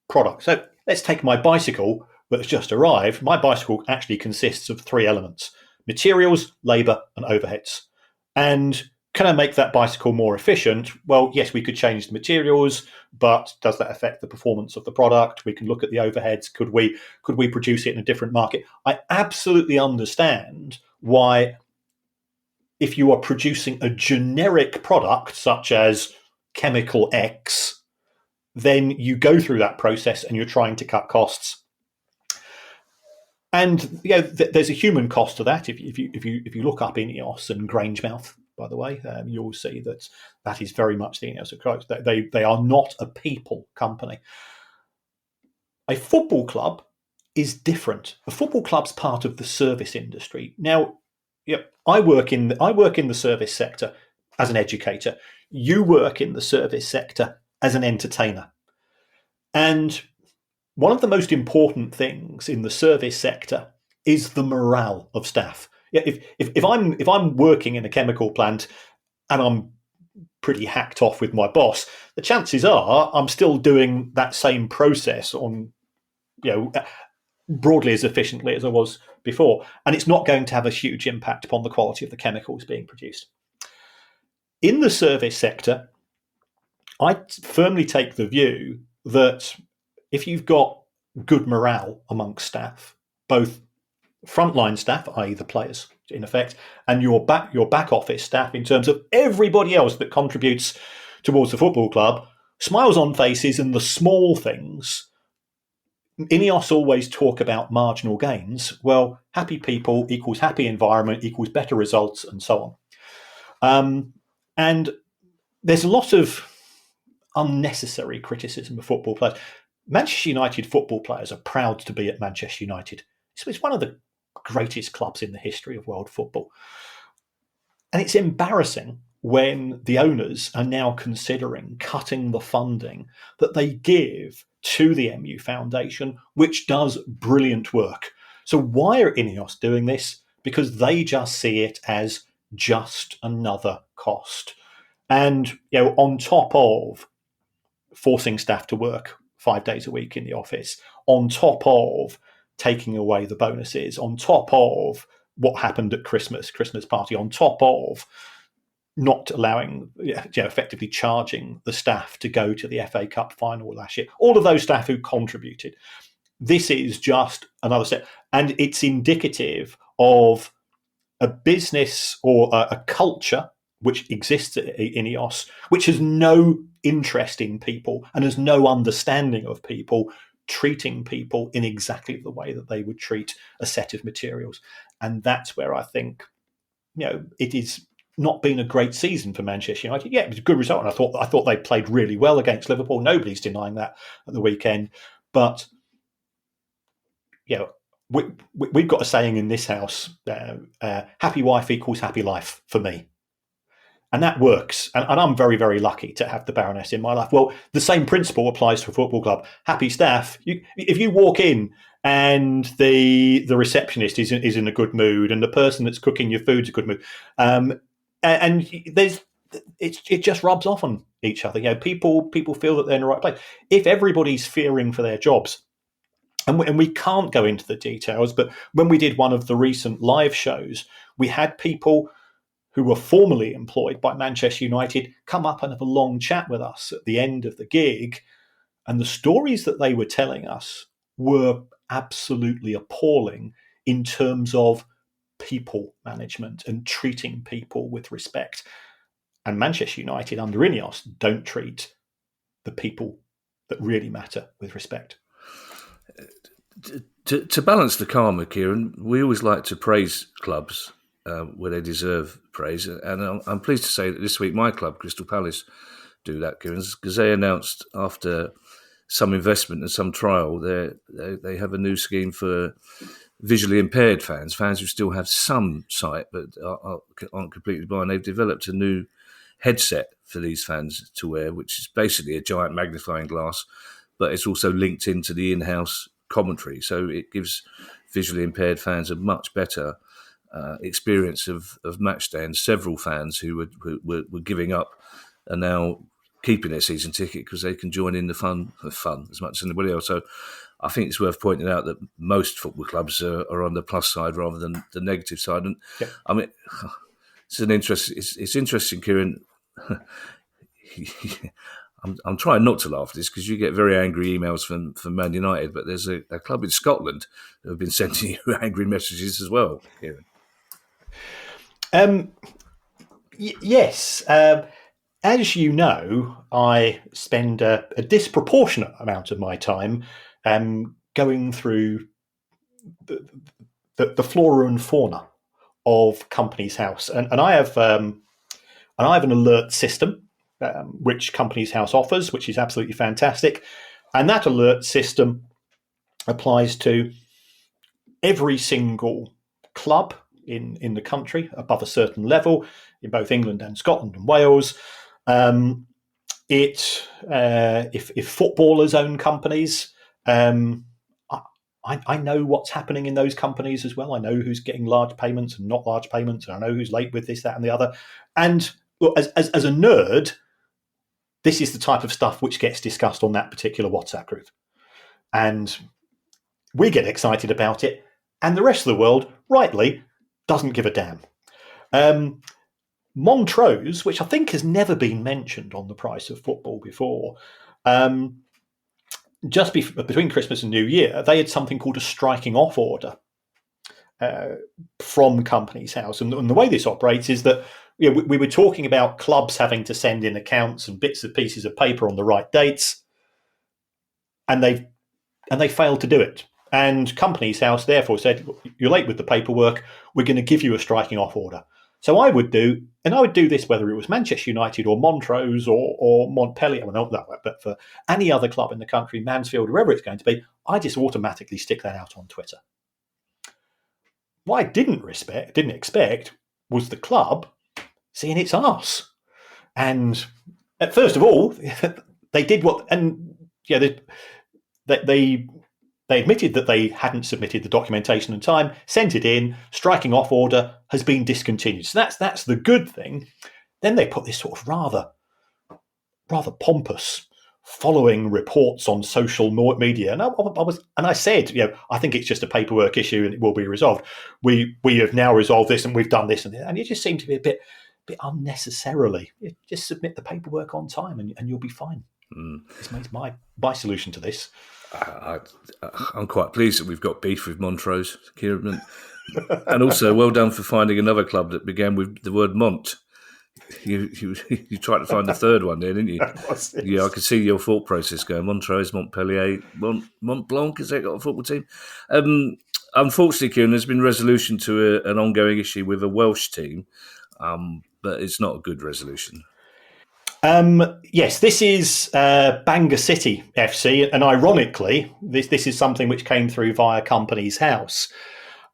product. So let's take my bicycle that's just arrived. My bicycle actually consists of 3 elements: materials, labour, and overheads. And can I make that bicycle more efficient? Well, yes, we could change the materials, but does that affect the performance of the product? We can look at the overheads. Could we produce it in a different market? I absolutely understand why, if you are producing a generic product such as chemical X, then you go through that process and you're trying to cut costs. And there's a human cost to that. If you look up Ineos and Grangemouth, by the way, you'll see that is very much the Ineos approach. They are not a people company. A football club is different. A football club's part of the service industry. Now, I work in the service sector as an educator. You work in the service sector as an entertainer. And one of the most important things in the service sector is the morale of staff. If I'm working in a chemical plant and I'm pretty hacked off with my boss, the chances are I'm still doing that same process on, broadly as efficiently as I was before, and it's not going to have a huge impact upon the quality of the chemicals being produced. In the service sector, I firmly take the view that if you've got good morale amongst staff, both frontline staff, i.e. the players in effect, and your back office staff in terms of everybody else that contributes towards the football club, smiles on faces and the small things. Ineos always talk about marginal gains. Well, happy people equals happy environment equals better results, and so on. And there's a lot of unnecessary criticism of football players. Manchester United football players are proud to be at Manchester United. It's one of the greatest clubs in the history of world football. And it's embarrassing when the owners are now considering cutting the funding that they give to the MU Foundation, which does brilliant work. So why are Ineos doing this? Because they just see it as just another cost. And on top of forcing staff to work 5 days a week in the office, on top of taking away the bonuses, on top of what happened at Christmas party, on top of not allowing, effectively charging the staff to go to the FA Cup final last year. All of those staff who contributed. This is just another step. And it's indicative of a business or a culture which exists in EOS, which has no interest in people and has no understanding of people, treating people in exactly the way that they would treat a set of materials. And that's where I think, it is not been a great season for Manchester United. Yeah, it was a good result, and I thought they played really well against Liverpool. Nobody's denying that at the weekend. But we've got a saying in this house: "Happy wife equals happy life" for me, and that works. And I'm very, very lucky to have the Baroness in my life. Well, the same principle applies to a football club. Happy staff. If you walk in and the receptionist is in a good mood, and the person that's cooking your food's a good mood, and it just rubs off on each other. People feel that they're in the right place. If everybody's fearing for their jobs, and we can't go into the details, but when we did one of the recent live shows, we had people who were formerly employed by Manchester United come up and have a long chat with us at the end of the gig, and the stories that they were telling us were absolutely appalling in terms of people management and treating people with respect. And Manchester United under Ineos don't treat the people that really matter with respect. To balance the karma, Kieran, we always like to praise clubs where they deserve praise. And I'm pleased to say that this week my club, Crystal Palace, do that, Kieran, because they announced after some investment and some trial, they have a new scheme for visually impaired fans who still have some sight but aren't completely blind. They've developed a new headset for these fans to wear, which is basically a giant magnifying glass, but it's also linked into the in-house commentary. So it gives visually impaired fans a much better experience of match day. And several fans who were giving up are now keeping their season ticket because they can join in the fun as much as anybody else. So I think it's worth pointing out that most football clubs are on the plus side rather than the negative side. And yeah. I mean, it's interesting, Kieran. I'm trying not to laugh at this because you get very angry emails from Man United, but there's a club in Scotland that have been sending you angry messages as well, Kieran. Yes. As you know, I spend a disproportionate amount of my time going through the flora and fauna of Companies House, and I have an alert system which Companies House offers, which is absolutely fantastic, and that alert system applies to every single club in the country above a certain level in both England and Scotland and Wales. If footballers own companies, I know what's happening in those companies as well. I know who's getting large payments and not large payments, and I know who's late with this, that, and the other. And look, as a nerd, this is the type of stuff which gets discussed on that particular WhatsApp group, and we get excited about it, and the rest of the world, rightly, doesn't give a damn. Montrose, which I think has never been mentioned on the Price of Football before, just between Christmas and New Year, they had something called a striking off order from Companies House. And the way this operates is that we were talking about clubs having to send in accounts and bits and pieces of paper on the right dates, and they failed to do it. And Companies House therefore said, "You're late with the paperwork. We're going to give you a striking off order." So I would do this whether it was Manchester United or Montrose or Montpellier, well, not that way, but for any other club in the country, Mansfield, wherever it's going to be, I just automatically stick that out on Twitter. What I didn't expect was the club seeing its arse. And first of all, they did what, and yeah, they admitted that they hadn't submitted the documentation in time, sent it in, striking off order has been discontinued. So that's the good thing. Then they put this sort of rather pompous following reports on social media. And I said, I think it's just a paperwork issue and it will be resolved. We have now resolved this and we've done this. And it just seemed to be a bit unnecessarily. Just submit the paperwork on time and you'll be fine. It's my solution to this. I'm quite pleased that we've got beef with Montrose, Kieran. And also, well done for finding another club that began with the word Mont. You tried to find the third one there, didn't you? Yeah, I could see your thought process going. Montrose, Montpellier, Mont Blanc, has they got a football team? Unfortunately, Kieran, there's been resolution to an ongoing issue with a Welsh team, but it's not a good resolution. Yes, this is Bangor City FC, and ironically, this is something which came through via Company's House.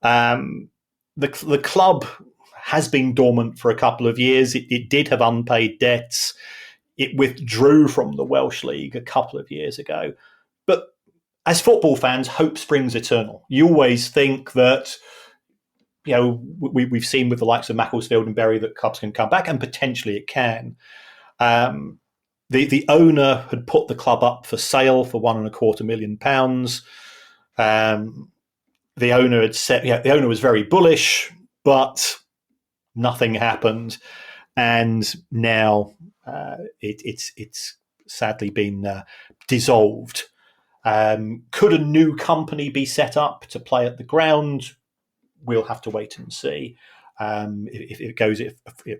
The club has been dormant for a couple of years. It did have unpaid debts. It withdrew from the Welsh League a couple of years ago. But as football fans, hope springs eternal. You always think that, we've seen with the likes of Macclesfield and Bury that clubs can come back, and potentially it can. The owner had put the club up for sale for £1.25 million. The owner had said, the owner was very bullish, but nothing happened, and now it's sadly been dissolved. Could a new company be set up to play at the ground? We'll have to wait and see. If it goes, by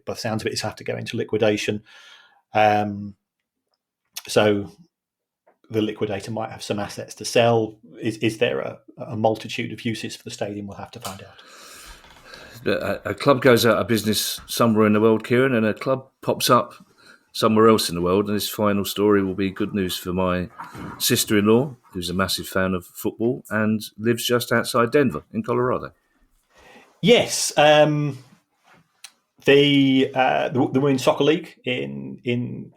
the sounds of it, it's have to go into liquidation. So the liquidator might have some assets to sell. Is there a multitude of uses for the stadium? We'll have to find out. A club goes out of business somewhere in the world, Kieran, and a club pops up somewhere else in the world. And this final story will be good news for my sister-in-law, who's a massive fan of football and lives just outside Denver in Colorado. Yes, the Women's Soccer League in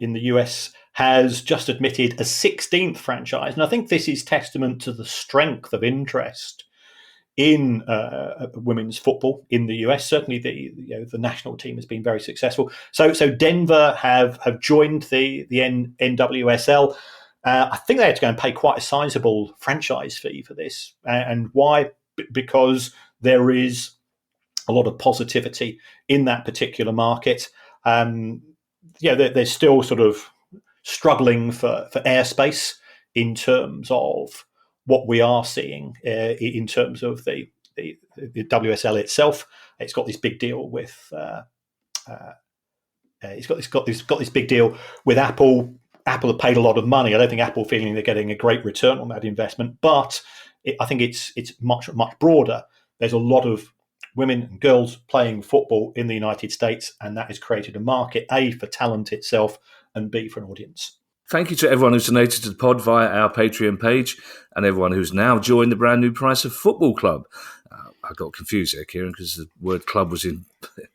the US has just admitted a 16th franchise, and I think this is testament to the strength of interest in women's football in the US. Certainly, the national team has been very successful. So Denver have joined the NWSL. I think they had to go and pay quite a sizable franchise fee for this, and why? Because there is a lot of positivity in that particular market. They're still sort of struggling for airspace in terms of what we are seeing in terms of the WSL itself. It's got this big deal with it's got this big deal with Apple. Apple have paid a lot of money. I don't think Apple feeling they're getting a great return on that investment, but I think it's much broader. There's a lot of women and girls playing football in the United States, and that has created a market, A, for talent itself, and B, for an audience. Thank you to everyone who's donated to the pod via our Patreon page and everyone who's now joined the brand new Price of Football Club. I got confused there, Kieran, because the word club was in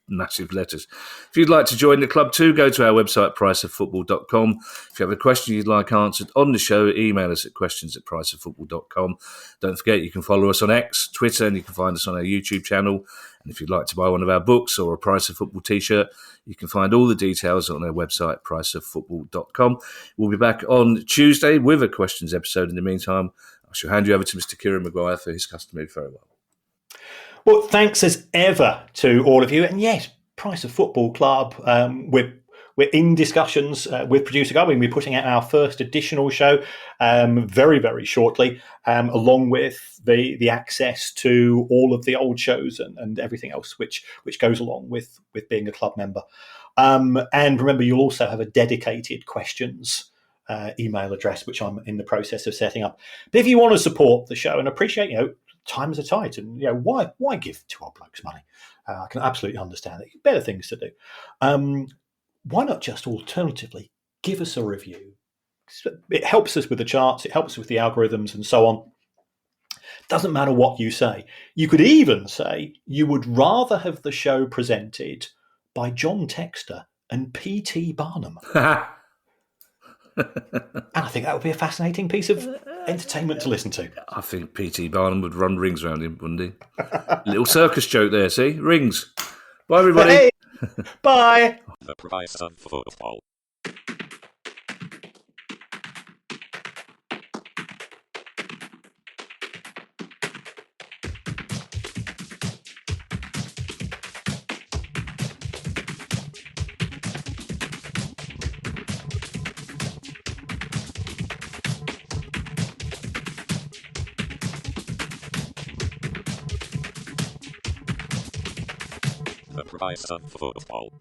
massive letters. If you'd like to join the club too, go to our website, priceoffootball.com. If you have a question you'd like answered on the show, email us at questions@priceoffootball.com. Don't forget, you can follow us on X, Twitter, and you can find us on our YouTube channel. And if you'd like to buy one of our books or a Price of Football t-shirt, you can find all the details on our website, priceoffootball.com. We'll be back on Tuesday with a questions episode. In the meantime, I shall hand you over to Mr. Kieran Maguire for his customary farewell. Well, thanks as ever to all of you. And yes, Price of Football Club, we're in discussions with producer Guy. We'll be putting out our first additional show very, very shortly, along with the access to all of the old shows and everything else which goes along with being a club member. And remember, you'll also have a dedicated questions email address, which I'm in the process of setting up. But if you want to support the show and appreciate, times are tight, and why give two old blokes money? I can absolutely understand it. Better things to do. Why not just alternatively give us a review? It helps us with the charts. It helps with the algorithms and so on. Doesn't matter what you say. You could even say you would rather have the show presented by John Textor and P.T. Barnum. And I think that would be a fascinating piece of entertainment to listen to. I think P.T. Barnum would run rings around him, wouldn't he? Little circus joke there, see? Rings. Bye, everybody. Hey, bye. The Price of Football. Bryson Football.